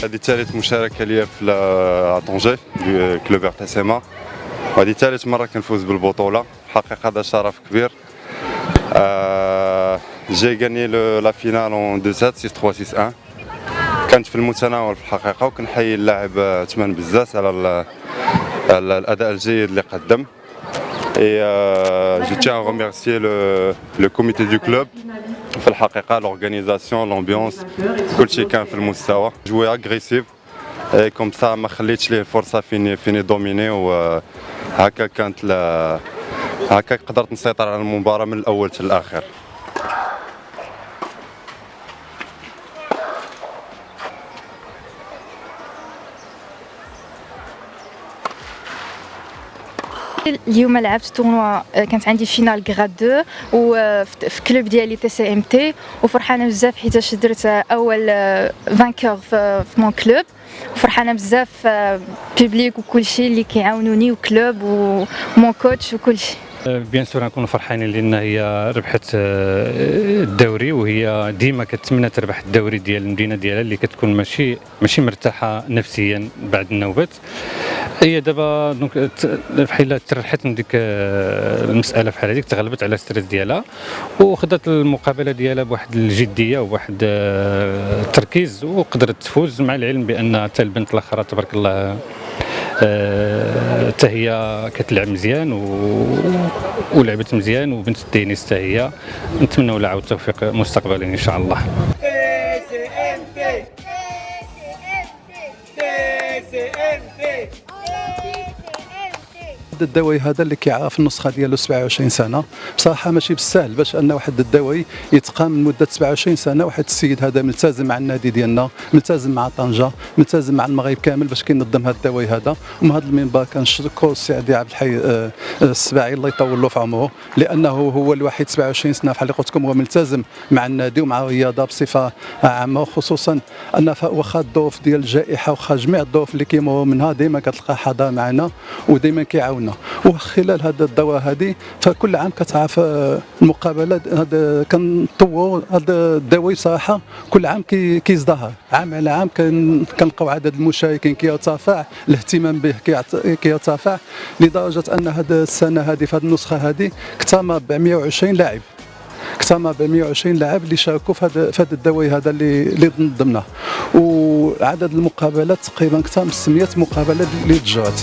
هذه ثالث مشاركة لي في طنجة كلوب ارتسما، وهذه ثالث مرة كنفوز بالبطولة. الحقيقة هذا شرف كبير. جي غاني لا فينال اون 2-7 6-3 6-1. كانت في المتناول في الحقيقة، وكنحيي اللاعب عثمان بزاس على الأداء الجيد اللي قدم. Et je tiens à remercier le comité du club. في الحقيقة l'organisation, l'ambiance كلشي كان في المستوى. jouer agressif et comme ça ما خليتش ليه الفرصة فيني دوميني، وهكا هكا قدرت نسيطر على المباراة من الأول حتى الآخر. اليوم لعبت تورنوا، كانت عندي فينال غراد 2 وفي كلوب ديالي تي سي ام تي، وفرحانه بزاف حيت درت اول فانكور في مون كلوب، وفرحانه بزاف بوبليك وكلشي اللي كيعاونوني وكلوب ومون كوتش وكلشي. بيان سور نكون فرحانين لان هي ربحت الدوري، وهي ديما كتمنى تربح الدوري ديال المدينه ديالها اللي كتكون ماشي مرتاحه نفسيا بعد النوبات. هي دابا دونك بحال ترحت من ديك المساله بحال هذيك، تغلبت على الستريس ديالها وخدات المقابله ديالها بواحد الجديه وبواحد التركيز، وقدرت تفوز، مع العلم بان حتى البنت الاخرى تبارك الله حتى هي كتلعب مزيان ولعبت مزيان، وبنت التنس حتى هي. نتمنوا لها عاود التوفيق مستقبلا ان شاء الله. الدواي هذا اللي كيعرف النسخه ديالو 27 سنه، بصراحه ماشي بالسهل باش ان واحد الدواي يتقام من مده 27 سنه. واحد السيد هذا ملتزم مع النادي ديالنا، ملتزم مع طنجه، ملتزم مع المغرب كامل باش كينظم هذا الدواي هذا. ومن هذا المنبر كنشكر السي عبد الحي السباعي الله يطول له في عمره، لانه هو الوحيد 27 سنه بحال اللي قلت لكم هو ملتزم مع النادي ومع الرياضه بصفه عامه، وخصوصا ان واخا الظروف ديال الجائحه واخا جميع الظروف اللي كيمروا منها ديما كتلقى حاضر معنا وديما كيعاوننا. وخلال هذا الدوره هذه فكل عام كتعرف المقابلات هذا كنطوروا هذا الدواي صراحه كل عام كيزدهر، عام على عام كنلقاو عدد المشاركين كيرتفع، الاهتمام به كيرتفع، لدرجه ان هذا السنه هذه في هذه النسخه هذه اكتمل ب 120 لاعب، اكتمل ب 120 لاعب اللي شاركوا في هذا الدواي هذا اللي نظمناه، وعدد المقابلات تقريبا اكثر من 600 مقابله اللي تجرات.